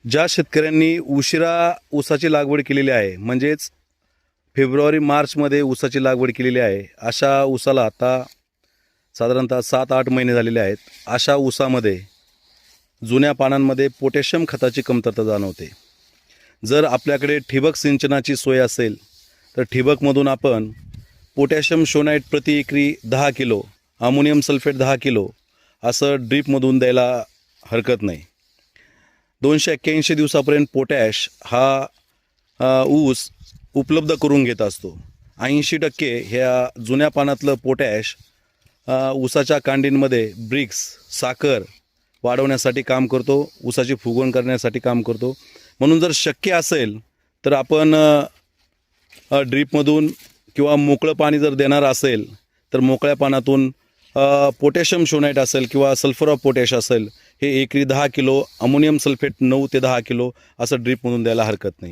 ज्या शेतकऱ्यांनी उशिरा ऊसाची लागवड केलेली आहे, म्हणजेच फेब्रुवारी मार्चमध्ये ऊसाची लागवड केलेली आहे, अशा ऊसाला आता साधारणतः 7-8 महिने झालेले आहेत. अशा ऊसामध्ये जुन्या पानांमध्ये पोटॅशियम खताची कमतरता जाणवते. जर आपल्याकडे ठिबक सिंचनाची सोय असेल तर ठिबकमधून आपण पोटॅशियम शोनाईट प्रति एकरी 10 किलो, अमोनियम सल्फेट 10 किलो असं ड्रीपमधून द्यायला हरकत नाही. 281 दिवसापर्यंत पोटॅश हा ऊस उपलब्ध करून घेत असतो. 80% ह्या जुन्या पानातलं पोटॅश ऊसाच्या कांडींमध्ये ब्रिक्स, साखर वाढवण्यासाठी काम करतो, ऊसाची फुगवण करण्यासाठी काम करतो. म्हणून जर शक्य असेल तर आपण ड्रीपमधून किंवा मोकळं पाणी जर देणार असेल तर मोकळ्या पानातून पोटॅशियम शोनाईट असेल किंवा सल्फर ऑफ पोटॅश असेल हे एकरी 10 किलो, अमोनियम सल्फेट 9 ते 10 किलो असं ड्रीपमधून द्यायला हरकत नाही.